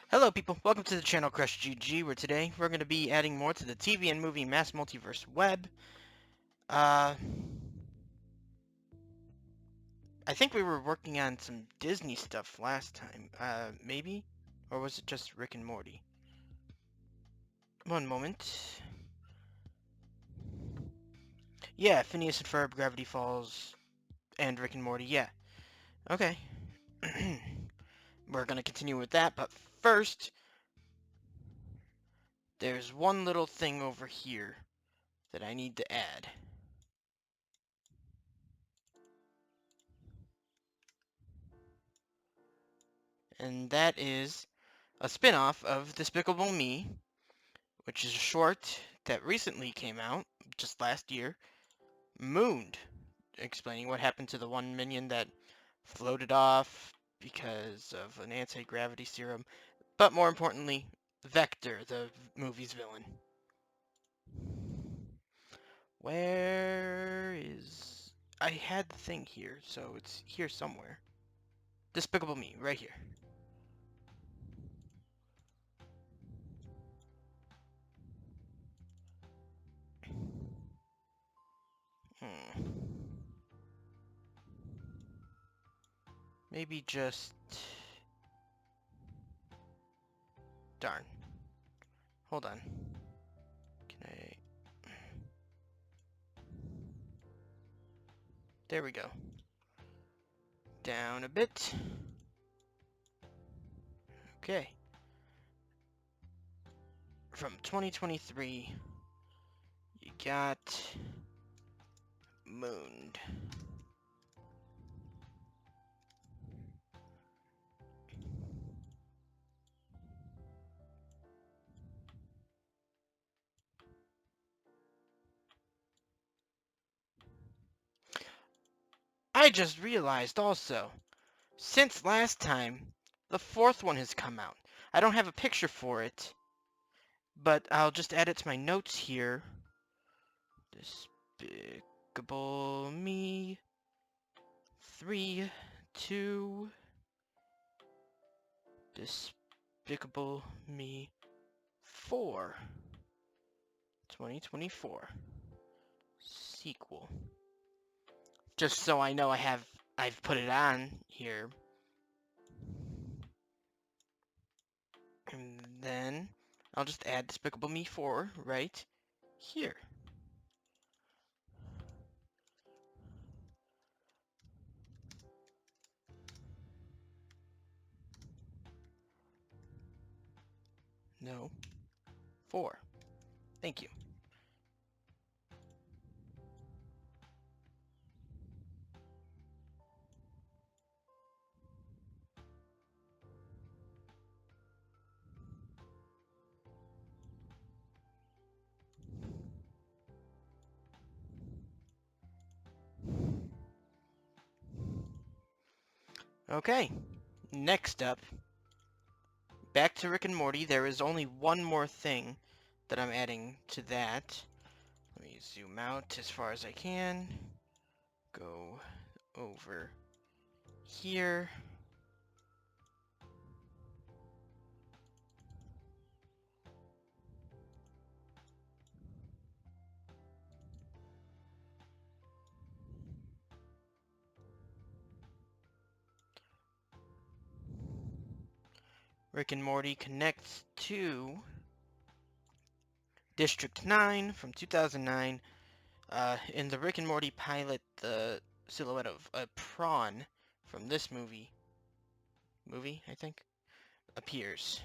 Hello people, welcome to the channel CrustG-G, where today we're going to be adding more to the TV and movie mass multiverse web. I think we were working on some Disney stuff last time, maybe? Or was it just Rick and Morty? One moment. Yeah, Phineas and Ferb, Gravity Falls, and Rick and Morty, yeah. Okay. We're going to continue with that, but first, there's one little thing over here that I need to add. And that is a spin-off of Despicable Me, which is a short that recently came out, just last year, Mooned, explaining what happened to the one minion that floated off because of an anti-gravity serum, but more importantly, Vector, the movie's villain. Where is... I had the thing here, so it's here somewhere. Despicable Me, right here. Maybe just... Darn. Hold on. Can I... There we go. Down a bit. Okay. From 2023, you got Mooned. I just realized also, since last time, the fourth one has come out. I don't have a picture for it, but I'll just add it to my notes here. Despicable Me 3, 2, Despicable Me 4, 2024 sequel. Just so I know I've put it on here. And then I'll just add Despicable Me 4 right here. No, 4. Thank you. Okay, next up, back to Rick and Morty. There is only one more thing that I'm adding to that. Let me zoom out as far as I can. Go over here. Rick and Morty connects to District 9 from 2009. In the Rick and Morty pilot, the silhouette of a prawn from this movie, I think, appears.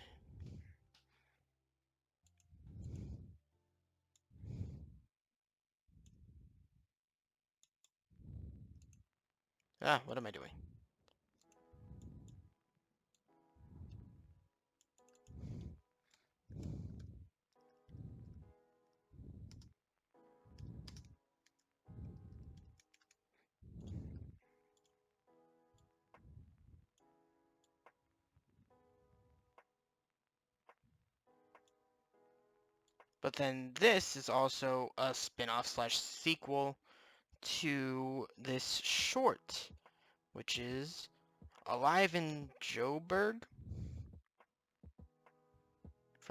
What am I doing? But then this is also a spin-off slash sequel to this short, which is Alive in Joburg.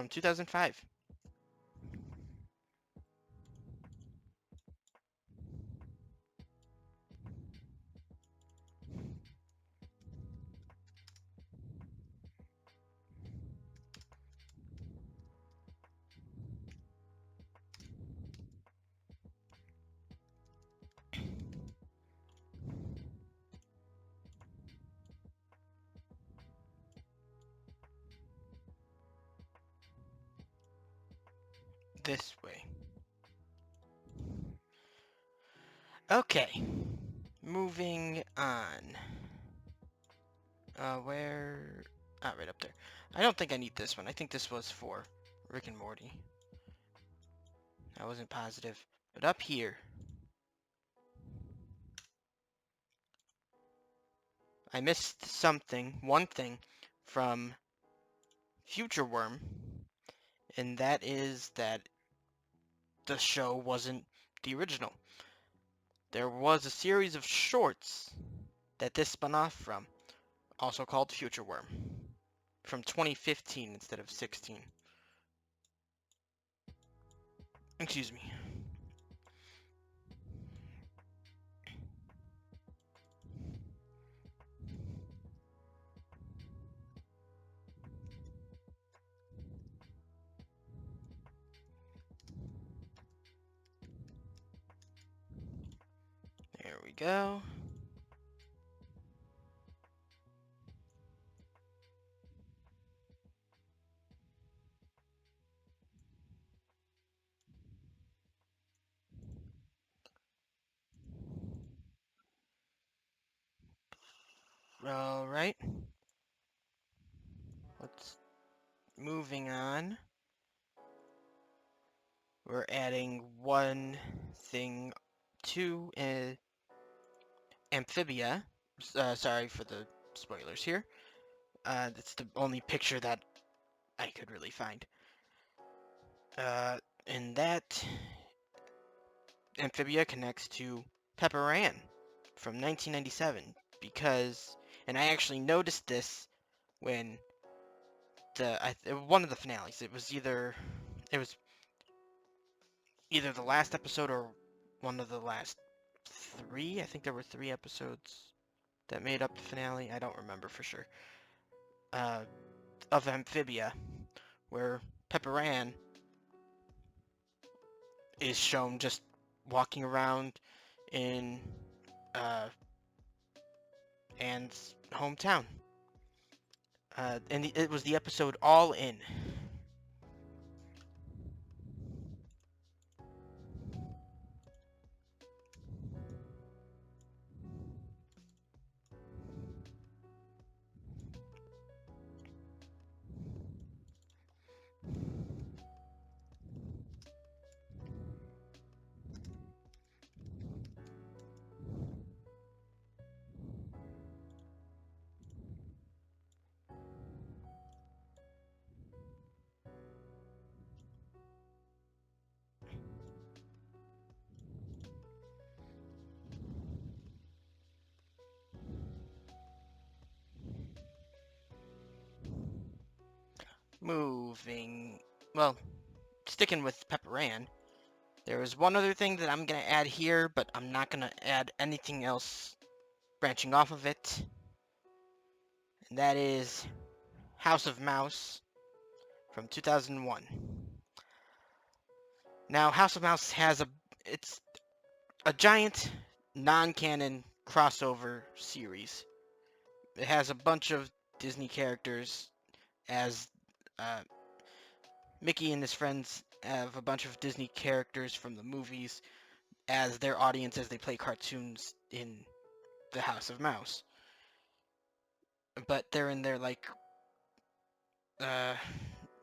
from 2005. This way. Okay, moving on. Where? Ah, right up there. I don't think I need this one. I think this was for Rick and Morty. I wasn't positive. But up here, I missed something, one thing, from Future Worm, and that is that the show wasn't the original. There was a series of shorts that this spun off from, also called Future Worm, from 2015 instead of 16. Excuse me. There we go. All right. Let's moving on. We're adding one thing to Amphibia. Sorry for the spoilers here. That's the only picture that I could really find. And that Amphibia connects to Pepper Ann from 1997 because, and I actually noticed this when one of the finales. It was either the last episode or one of the last three. I think there were three episodes that made up the finale. I don't remember for sure. Of Amphibia, where Pepper Ann is shown just walking around in Ann's hometown. And it was the episode All In. Well, sticking with Pepper Ann, there is one other thing that I'm going to add here, but I'm not going to add anything else branching off of it. And that is House of Mouse from 2001. Now, House of Mouse it's a giant non-canon crossover series. It has a bunch of Disney characters, as Mickey and his friends have a bunch of Disney characters from the movies as their audience as they play cartoons in the House of Mouse. But they're in their the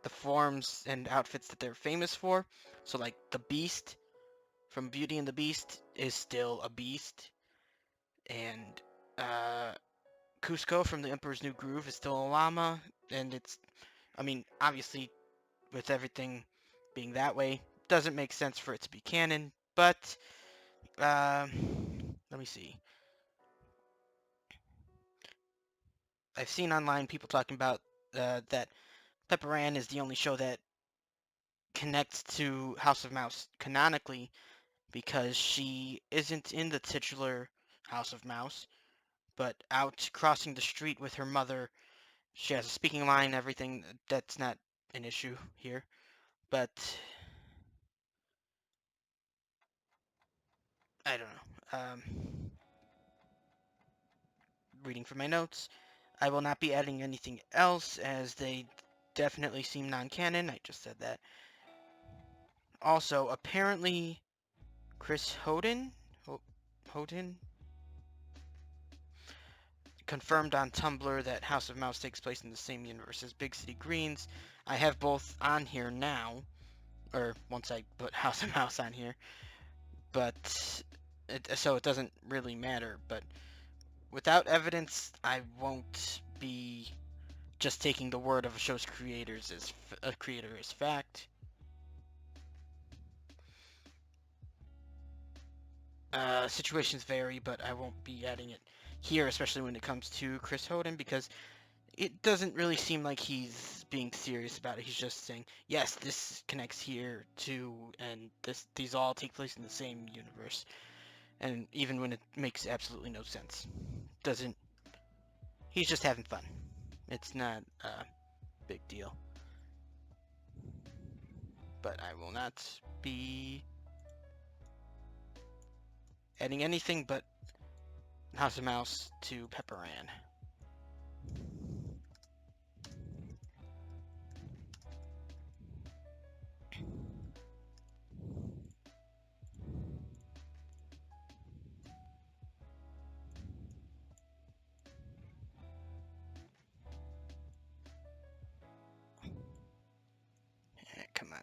forms and outfits that they're famous for. So like the Beast from Beauty and the Beast is still a beast, and Cusco from The Emperor's New Groove is still a llama, and obviously with everything being that way, doesn't make sense for it to be canon, but let me see. I've seen online people talking about that Pepper Ann is the only show that connects to House of Mouse canonically because she isn't in the titular House of Mouse, but out crossing the street with her mother. She has a speaking line, everything. That's not an issue here. But I don't know. Reading from my notes, I will not be adding anything else as they definitely seem non-canon. I just said that. Also, apparently, Chris Hoden confirmed on Tumblr that House of Mouse takes place in the same universe as Big City Greens. I have both on here now, or once I put House of Mouse on here, but so it doesn't really matter. But without evidence, I won't be just taking the word of a show's creators as a creator as fact. Situations vary, but I won't be adding it here, especially when it comes to Chris Hoden, because it doesn't really seem like he's being serious about it. He's just saying, yes, this connects here too, and these all take place in the same universe. And even when it makes absolutely no sense, doesn't. He's just having fun. It's not a big deal. But I will not be adding anything but House of Mouse to Pepper Ann. Come on.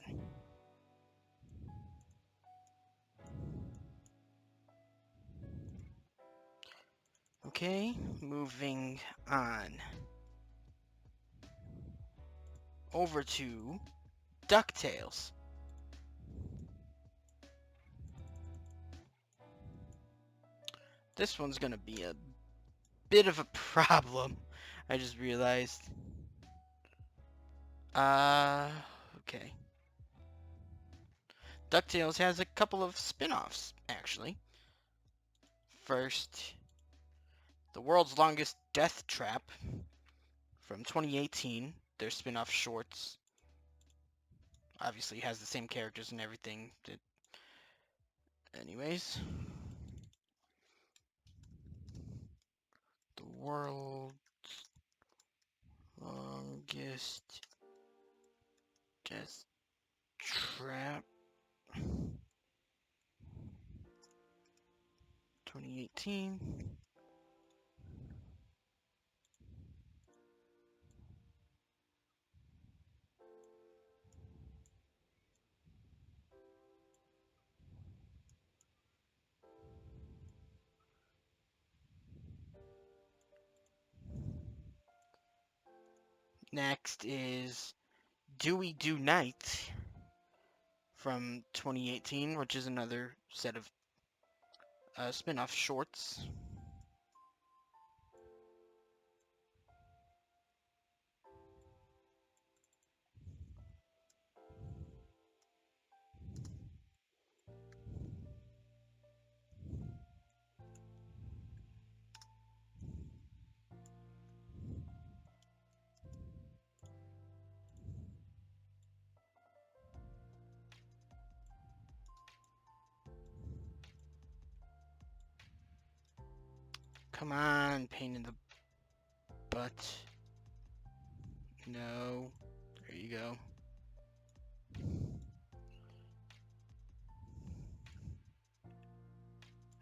Okay, moving on. Over to DuckTales. This one's gonna be a bit of a problem. I just realized. Okay. DuckTales has a couple of spin-offs, actually. First, The World's Longest Death Trap from 2018. Their spin-off shorts. Obviously has the same characters and everything. Anyways. The World's Longest Death Trap 2018. Next is Do We Do Night from 2018, which is another set of spin-off shorts. Come on, pain in the butt. No. There you go.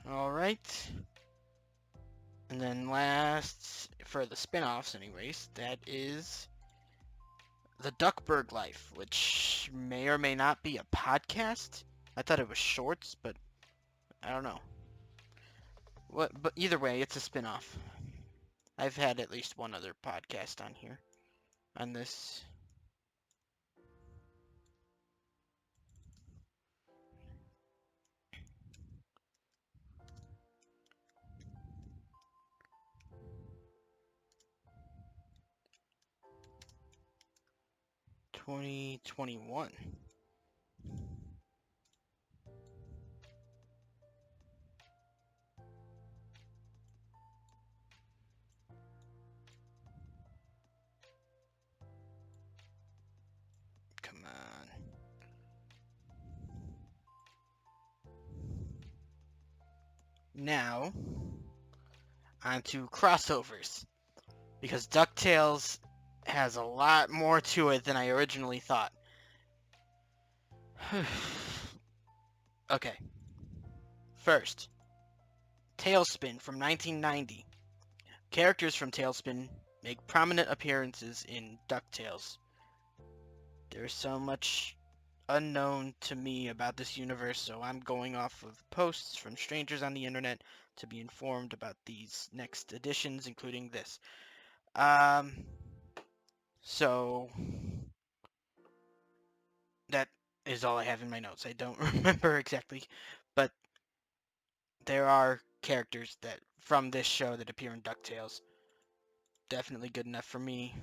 Alright. And then last, for the spin-offs anyways, that is the Duckburg Life, which may or may not be a podcast. I thought it was shorts, but I don't know. But either way, it's a spin-off. I've had at least one other podcast on here, on this. '2021. Come on. Now, onto crossovers. Because DuckTales has a lot more to it than I originally thought. Okay. First, Tailspin from 1990. Characters from Tailspin make prominent appearances in DuckTales. There's so much unknown to me about this universe, so I'm going off of posts from strangers on the internet to be informed about these next editions, including this. So that is all I have in my notes. I don't remember exactly, but there are characters that from this show that appear in DuckTales. Definitely good enough for me.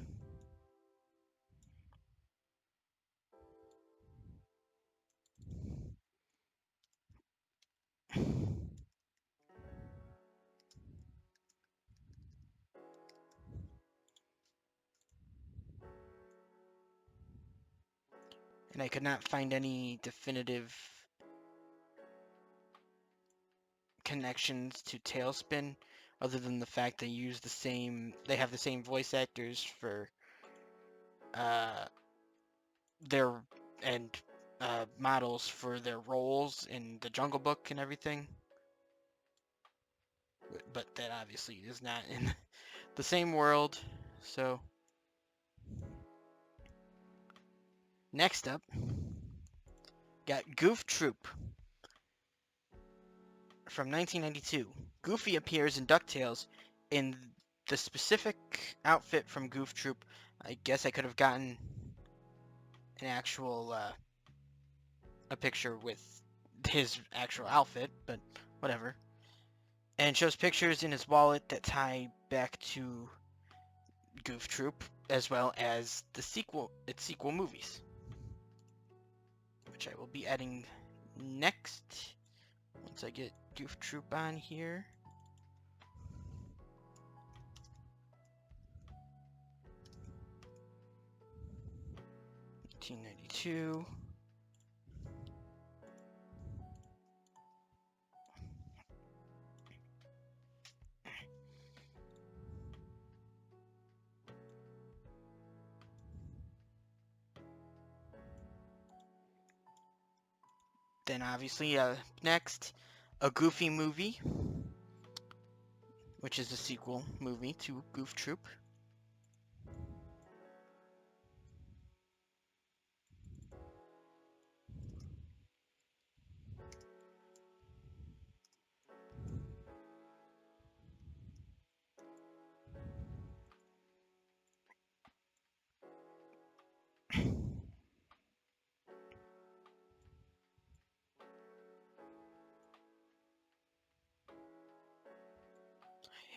And I could not find any definitive connections to Tailspin other than the fact they have the same voice actors for uh their and models for their roles in the Jungle Book and everything. But that obviously is not in the same world. So next up, got Goof Troop from 1992. Goofy appears in DuckTales in the specific outfit from Goof Troop. I guess I could have gotten an actual a picture with his actual outfit, but whatever. And shows pictures in his wallet that tie back to Goof Troop, as well as its sequel movies, which I will be adding next once I get Goof Troop on here. $19.92. Then obviously, next, a Goofy movie, which is a sequel movie to Goof Troop.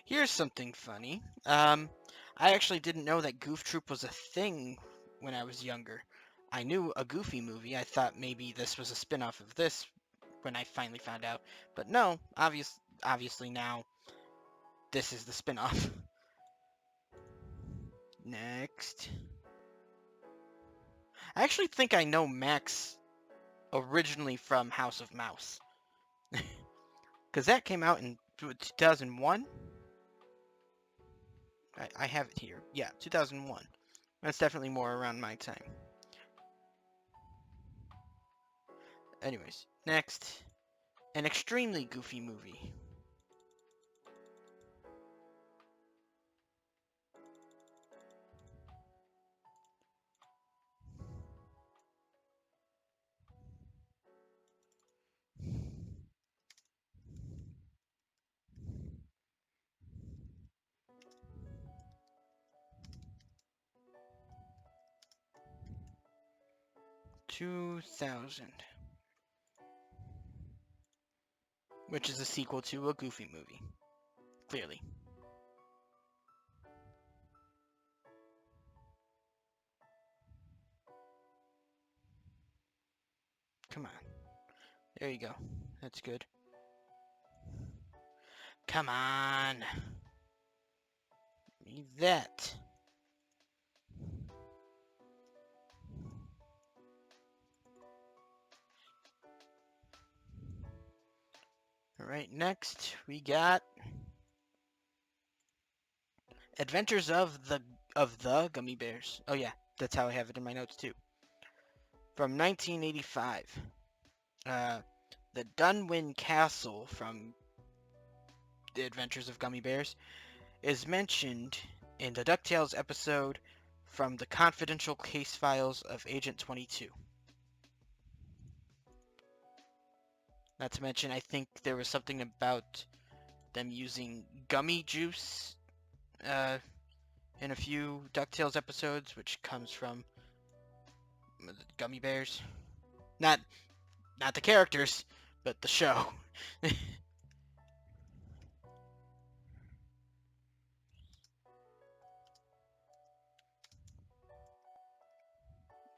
Here's something funny. I actually didn't know that Goof Troop was a thing when I was younger. I knew a Goofy movie. I thought maybe this was a spin-off of this when I finally found out. But no, obviously now this is the spin-off. Next. I actually think I know Max originally from House of Mouse. Because that came out in 2001? I have it here. Yeah, 2001. That's definitely more around my time. Anyways, next. An extremely goofy movie. $2,000. Which is a sequel to a Goofy movie. Clearly. Come on. There you go. That's good. Come on. Need that. Alright, next we got Adventures of the Gummy Bears. Oh yeah, that's how I have it in my notes too. From 1985. The Dunwin Castle from The Adventures of Gummy Bears is mentioned in the DuckTales episode from the confidential case files of Agent 22. Not to mention, I think there was something about them using gummy juice in a few DuckTales episodes, which comes from the Gummy Bears. Not the characters, but the show.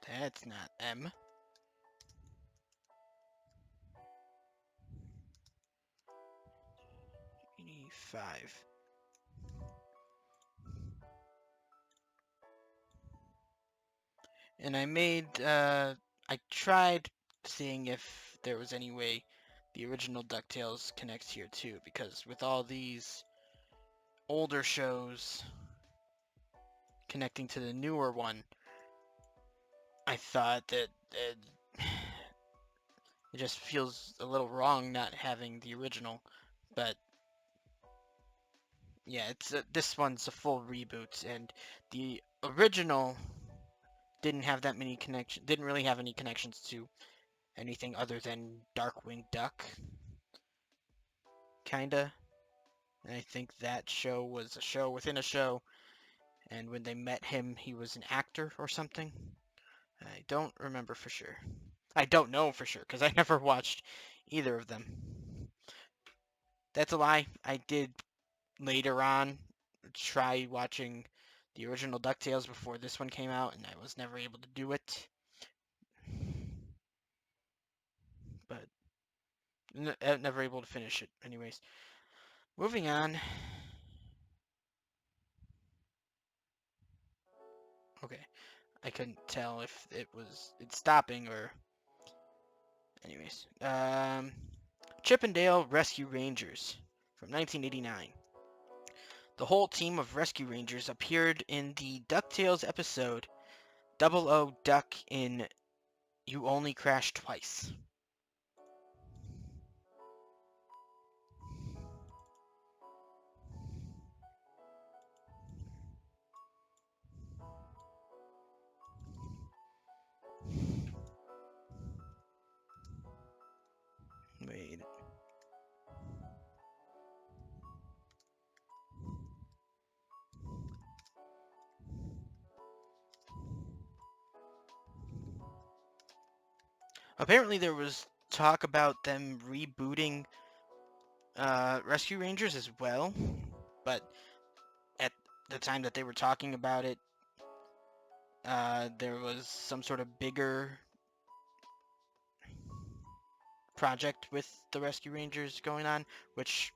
That's not M. 85. And I tried seeing if there was any way the original DuckTales connects here too, because with all these older shows connecting to the newer one, I thought that it just feels a little wrong not having the original. But yeah, this one's a full reboot, and the original didn't really have any connections to anything other than Darkwing Duck, kinda. And I think that show was a show within a show, and when they met him, he was an actor or something. I don't remember for sure. I don't know for sure, because I never watched either of them. That's a lie. I did later on try watching the original DuckTales before this one came out, and I was never able to do it. But never able to finish it. Anyways, moving on. Okay, I couldn't tell if it's stopping or. Anyways, Chip 'n Dale Rescue Rangers from 1989. The whole team of Rescue Rangers appeared in the DuckTales episode Double O Duck in You Only Crash Twice. Wait. Apparently there was talk about them rebooting Rescue Rangers as well, but at the time that they were talking about it, there was some sort of bigger project with the Rescue Rangers going on, which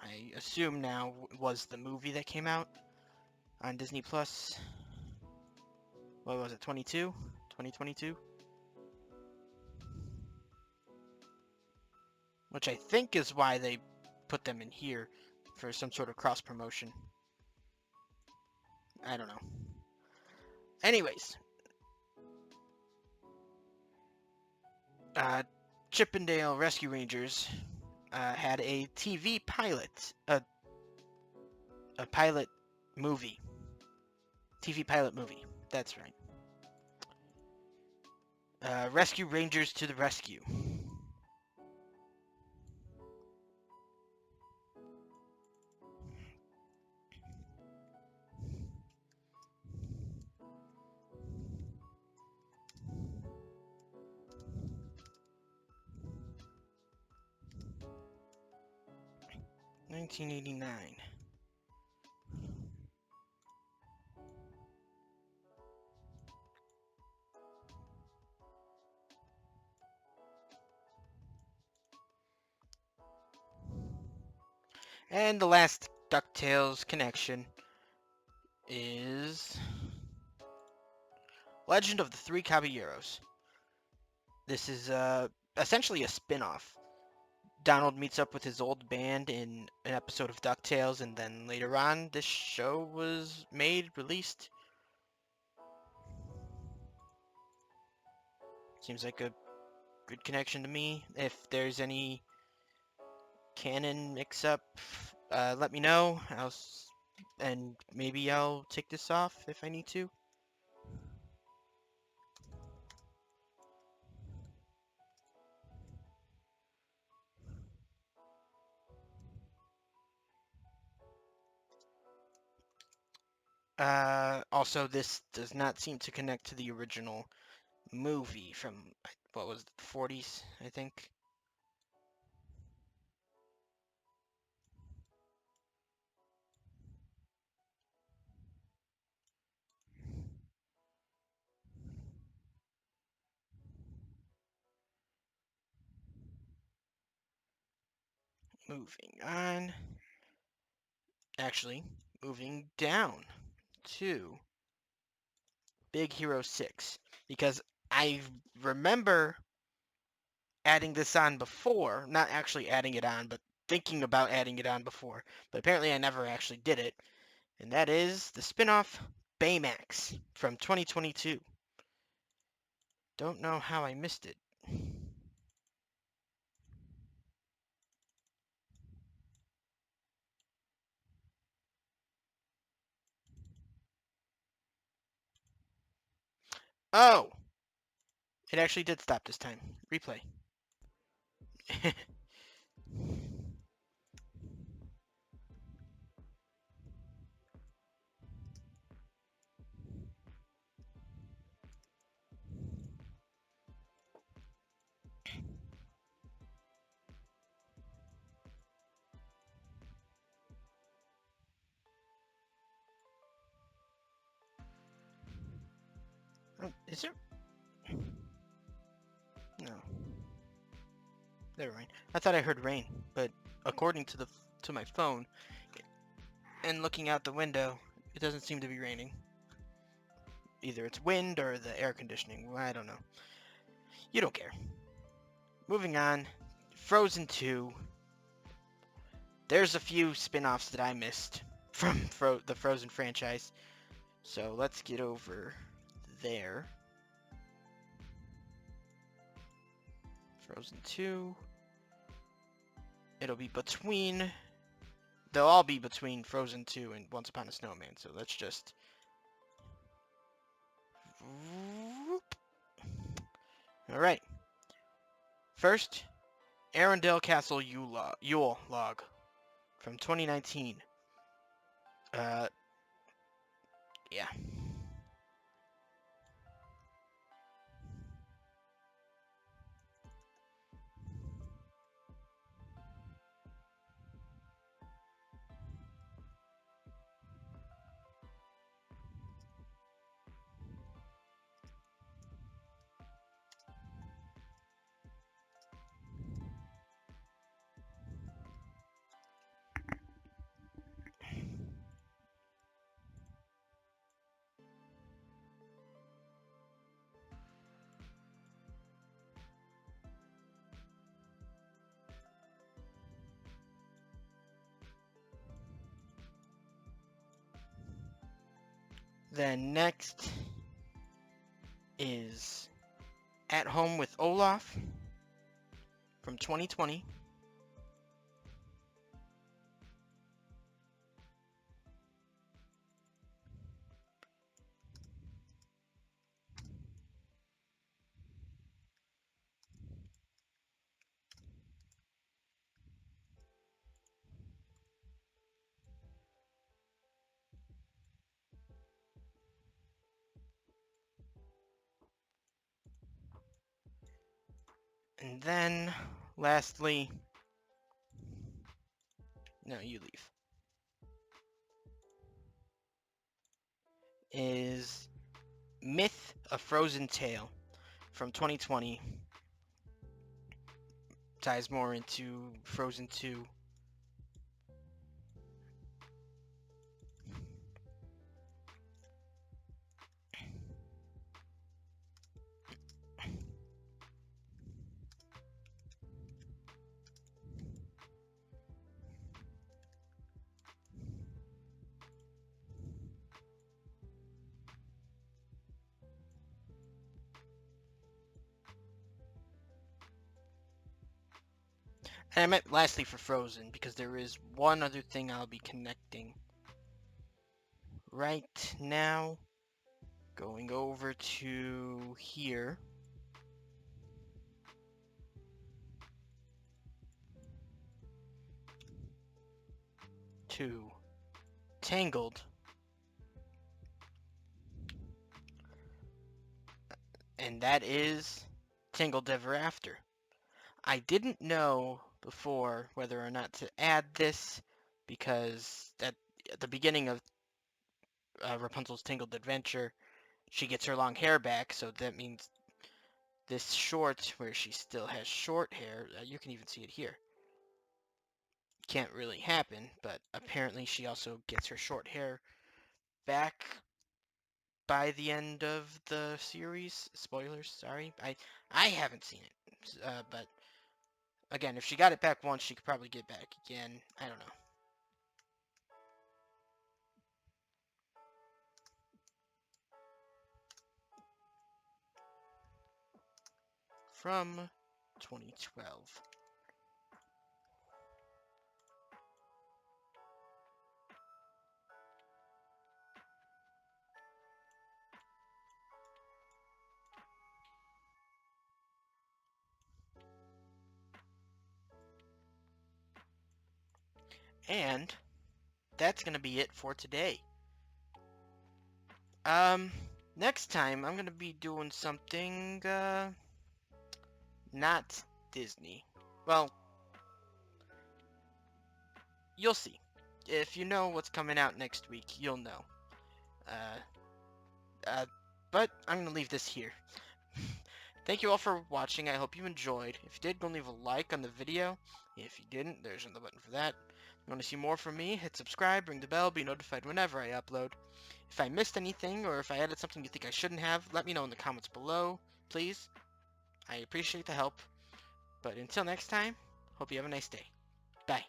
I assume now was the movie that came out on Disney Plus. What was it, 2022? Which I think is why they put them in here for some sort of cross promotion. I don't know. Anyways, Chip 'n Dale Rescue Rangers had a TV pilot, a pilot movie, TV pilot movie. That's right. Rescue Rangers to the Rescue. $1989. And the last DuckTales connection is Legend of the Three Caballeros. This is essentially a spin-off. Donald meets up with his old band in an episode of DuckTales, and then later on, this show was made, released. Seems like a good connection to me. If there's any canon mix-up, let me know. And maybe I'll take this off if I need to. Also, this does not seem to connect to the original movie from, what was it, the 40s, I think. Moving on. Actually, moving down to Big Hero 6. Because I remember adding this on before. Not actually adding it on, but thinking about adding it on before. But apparently I never actually did it. And that is the spin-off Baymax from 2022. Don't know how I missed it. Oh! It actually did stop this time. Replay. Oh, is there? No. Never mind. I thought I heard rain, but according to my phone and looking out the window, it doesn't seem to be raining. Either it's wind or the air conditioning. I don't know. You don't care. Moving on. Frozen 2. There's a few spin-offs that I missed from the Frozen franchise. So let's get over there. Frozen 2. It'll be between... They'll all be between Frozen 2 and Once Upon a Snowman. So let's just... Alright. First, Arendelle Castle Yule Log from 2019. Yeah. Then next is At Home with Olaf from 2020. And then, lastly, no, you leave, is Myth: A Frozen Tale from 2020. Ties more into Frozen 2. And I meant lastly for Frozen, because there is one other thing I'll be connecting right now. Going over to here. To Tangled. And that is Tangled Ever After. I didn't know before whether or not to add this because at the beginning of Rapunzel's Tangled Adventure, she gets her long hair back, so that means this short, where she still has short hair, you can even see it here, can't really happen, but apparently she also gets her short hair back by the end of the series. Spoilers, sorry. I haven't seen it, but again, if she got it back once, she could probably get back again. I don't know. From 2012. And that's going to be it for today. Um, next time I'm going to be doing something, not Disney. Well, you'll see. If you know what's coming out next week, you'll know. Uh, but I'm going to leave this here. Thank you all for watching. I hope you enjoyed. If you did, go leave a like on the video. If you didn't, there's another button for that. If you want to see more from me, hit subscribe, ring the bell, be notified whenever I upload. If I missed anything, or if I added something you think I shouldn't have, let me know in the comments below, please. I appreciate the help. But until next time, hope you have a nice day. Bye.